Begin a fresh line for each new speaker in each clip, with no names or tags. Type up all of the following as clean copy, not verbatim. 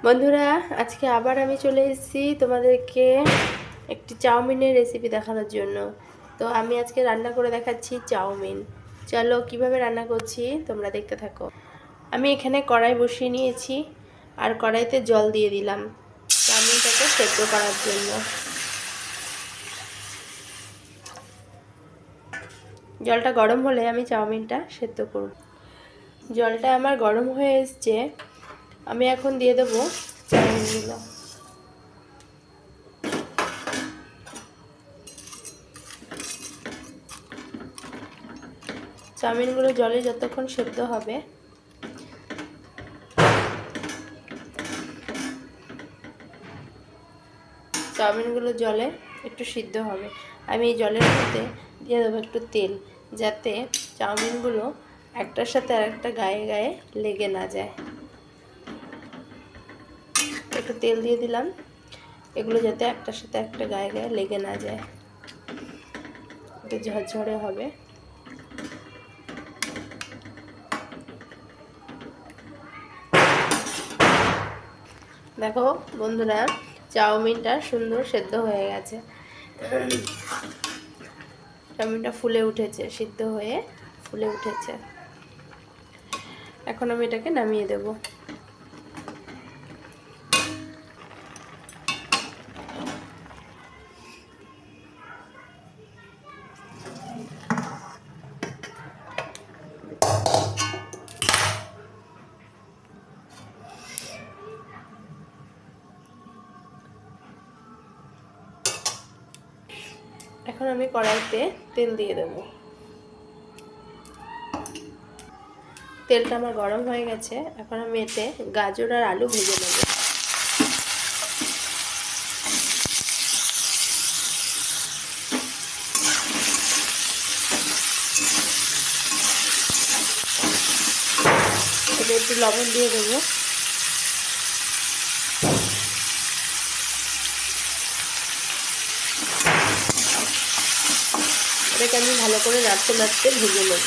বন্ধুরা, আজকে আবার আমি চলে এসেছি তোমাদেরকে একটি চাউমিনের রেসিপি দেখানোর জন্য। তো আমি আজকে রান্না করে দেখাচ্ছি চাউমিন। চলো কিভাবে রান্না করছি তোমরা দেখতে থাকো। আমি এখানে কড়াই বসিয়ে নিয়েছি আর কড়াইতে জল দিয়ে দিলাম চাউমিনটাকে সেদ্ধ করার জন্য। জলটা গরম হলে আমি চাউমিনটা সেদ্ধ করব। জলটা আমার গরম হয়ে এসছে, আমি এখন দিয়ে দেবো চাউমিনগুলো। চাউমিনগুলো জলে যতক্ষণ সেদ্ধ হবে চাউমিনগুলো জলে একটু সিদ্ধ হবে। আমি এই জলের মধ্যে দিয়ে দেবো একটু তেল, যাতে চাউমিনগুলো একটার সাথে আরেকটা গায়ে গায়ে লেগে না যায়। একটু তেল দিয়ে দিলাম, এগুলো যাতে একটার সাথে একটা গায়ে গায়ে লেগে না যায়, একটু ঝরঝরে হবে। দেখো বন্ধুরা, চাউমিনটা সুন্দর সেদ্ধ হয়ে গেছে। চাউমিনটা ফুলে উঠেছে, সিদ্ধ হয়ে ফুলে উঠেছে। এখন আমি এটাকে নামিয়ে দেব। এখন আমি কড়াইতে তেল দিয়ে দেব। তেলটা আমার গরম হয়ে গেছে, এখন আমি এতে গাজর আর আলু ভেজে নেব। এতে একটু লবণ দিয়ে দেবো। এটাকে আমি ভালো করে নাড়তে নাড়তে ভেজে নেব।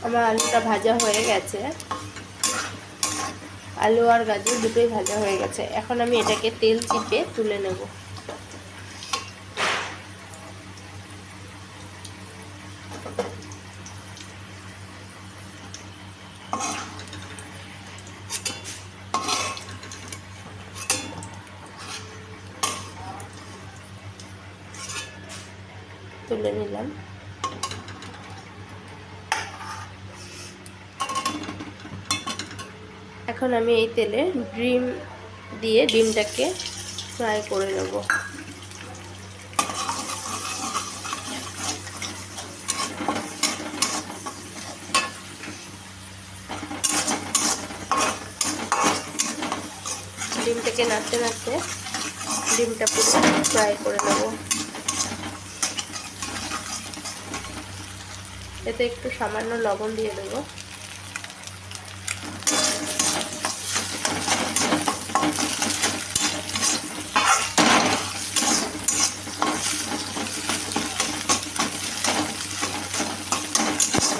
আমার আলুটা ভাজা হয়ে গেছে, আলু আর গাজর দুটোই ভাজা হয়ে গেছে। এখন আমি এটাকে তেল চিপে তুলে নেব। তুলে নিলাম। এখন আমি এই তেলে ডিম দিয়ে ডিমটাকে ফ্রাই করে নেব। ডিমটাকে নাড়তে নাড়তে ডিমটা পুরো ফ্রাই করে নেব। এতে একটু সামান্য লবণ দিয়ে দেবো।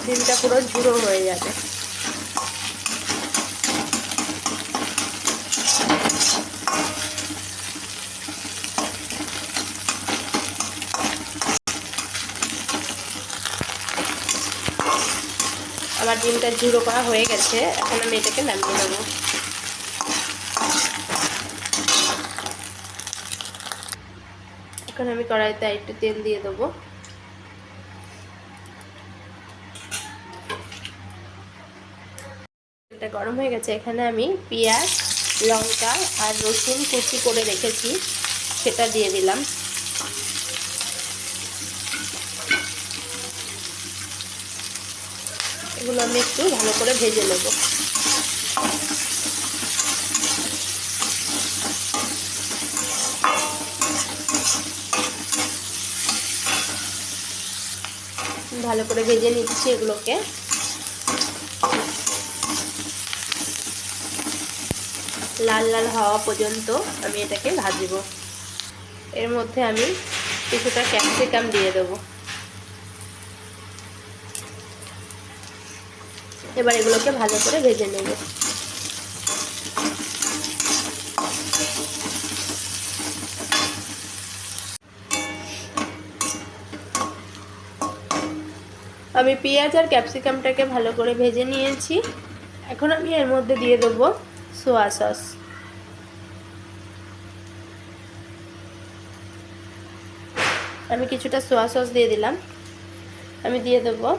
ডিমটা পুরো ঝুড়ো হয়ে যাবে। আমার ডিমটা ঝুড়ো করা হয়ে গেছে, এখন আমি এটাকে নামিয়ে নেব। এখন আমি কড়াইতে একটু তেল দিয়ে দেবো। এটা গরম হয়ে গেছে, এখানে আমি পেঁয়াজ, লঙ্কা আর রসুন কুচি করে রেখেছি, সেটা দিয়ে দিলাম। এগুলো আমি একটু ভালো করে ভেজে নেব। ভালো করে ভেজে নিচ্ছি এগুলোকে। লাল লাল হওয়া পর্যন্ত আমি এটাকে ভাজব। এর মধ্যে আমি কিছুটা ক্যাপসিকাম দিয়ে দেবো। এবার এগুলোকে ভালো করে ভেজে নেব। আমি পেঁয়াজ আর ক্যাপসিকামটাকে ভালো করে ভেজে নিয়েছি। এখন আমি এর মধ্যে দিয়ে দেবো সোয়া সস। আমি কিছুটা সোয়া সস দিয়ে দিলাম। আমি দিয়ে দেবো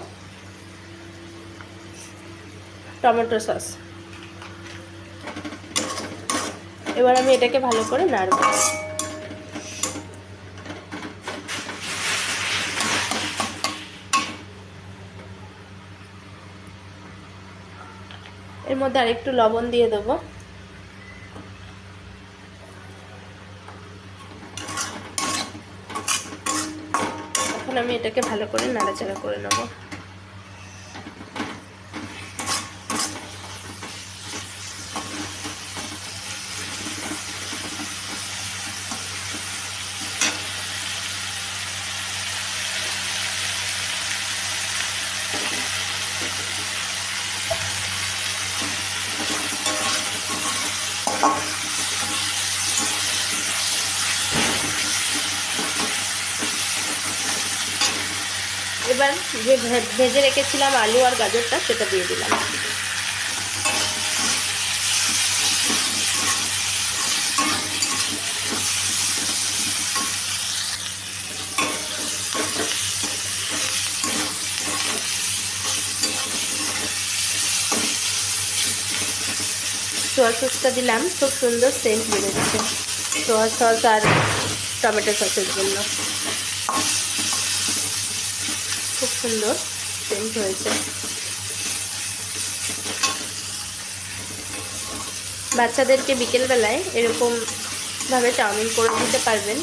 টমেটো সস। এবার আমি এটাকে ভালো করে নাড়ব। এর মধ্যে আরেকটু লবণ দিয়ে দেবো। এখন আমি এটাকে ভালো করে নাড়াচাড়া করে নেব। এবার যে ভেজে রেখেছিলাম আলু আর গাজরটা সেটা দিয়ে দিলাম। সোয়া সসটা দিলাম, খুব সুন্দর সেন্ট বেরোচ্ছে সোয়া সস আর টমেটো সসের জন্য। খুব সুন্দর সেন্ট হয়েছে। বাচ্চাদেরকে বিকেলবেলায় এরকমভাবে চাউমিন করে দিতে পারবেন।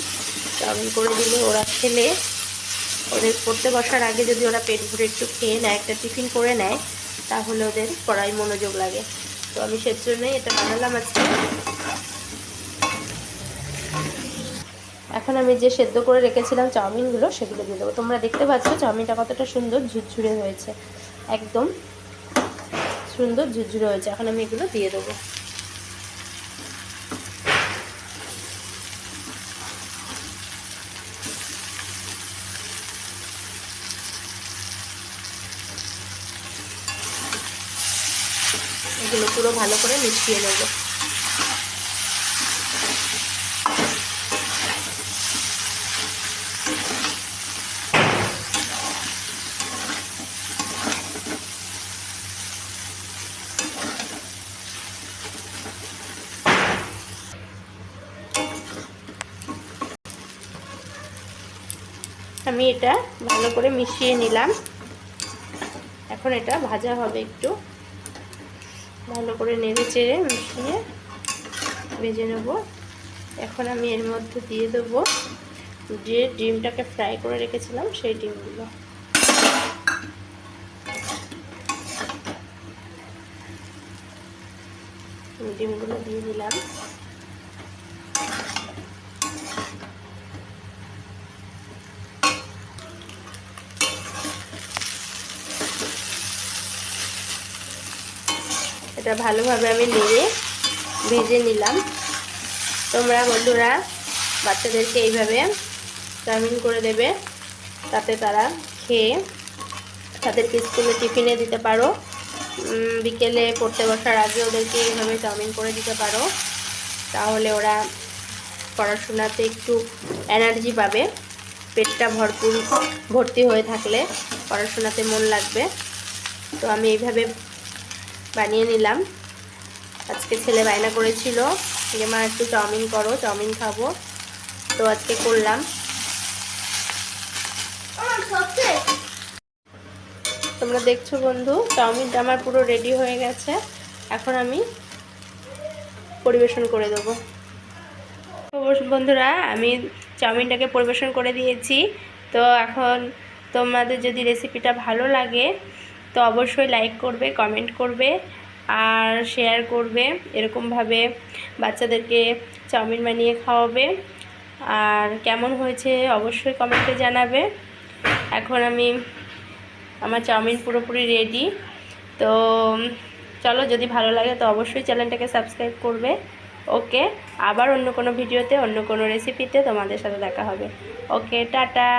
চাউমিন করে দিলে ওরা খেলে, ওদের পড়তে বসার আগে যদি ওরা পেট ভরে একটু খেয়ে নেয়, একটা টিফিন করে নেয়, তাহলে ওদের পড়ায় মনোযোগ লাগে। তো আমি সেজন্যই এটা বানালাম আজকে। এখন আমি যে সেদ্ধ করে রেখেছিলাম চাউমিনগুলো সেগুলো দিয়ে দেবো। তোমরা দেখতে পাচ্ছ চাউমিনটা কতটা সুন্দর ঝুরঝুরে হয়েছে, একদম সুন্দর ঝুরঝুরে হয়েছে। এখন আমি এগুলো দিয়ে দেবো। এগুলো পুরো ভালো করে মিশিয়ে নেব। আমি এটা ভালো করে মিশিয়ে নিলাম। এখন এটা ভাজা হবে, একটু ভালো করে নেড়ে চেড়ে মিশিয়ে ভেজে নেব। এখন আমি এর মধ্যে দিয়ে দেবো যে ডিমটাকে ফ্রাই করে রেখেছিলাম সেই ডিমগুলো। ডিমগুলো দিয়ে দিলাম। এটা ভালোভাবে আমি নেড়ে ভেজে নিলাম। তোমরা বন্ধুরা বাচ্চাদেরকে এইভাবে চাউমিন করে দেবে, তাতে তারা খেয়ে তাদেরকে স্কুলে টিফিনে দিতে পারো। বিকেলে পড়তে বসার আগে ওদেরকে এইভাবে চাউমিন করে দিতে পারো, তাহলে ওরা পড়াশোনাতে একটু এনার্জি পাবে। পেটটা ভর্তি হয়ে থাকলে পড়াশোনাতে মন লাগবে। তো আমি এইভাবে বানিয়ে নিলাম। আজকে ছেলে বায়না করেছিল যে মা একটু চাউমিন করো, চাউমিন খাবো, তো আজকে করলাম। তোমরা দেখছো বন্ধু, চাউমিনটা আমার পুরো রেডি হয়ে গেছে। এখন আমি পরিবেশন করে দেবো। বন্ধুরা আমি চাউমিনটাকে পরিবেশন করে দিয়েছি। তো এখন তোমাদের যদি রেসিপিটা ভালো লাগে তো অবশ্যই লাইক করবে, কমেন্ট করবে আর শেয়ার করবে, এরকমভাবে বাচ্চাদেরকে চাউমিন বানিয়ে খাওয়াবে। আর কেমন হয়েছে অবশ্যই কমেন্টে জানাবে। এখন আমার চাউমিন পুরোপুরি রেডি। তো চলো, যদি ভালো লাগে তো অবশ্যই চ্যানেলটাকে সাবস্ক্রাইব করবে। ওকে, আবার অন্য কোনো ভিডিওতে অন্য কোনো রেসিপিতে তোমাদের সাথে দেখা হবে। ওকে, টাটা।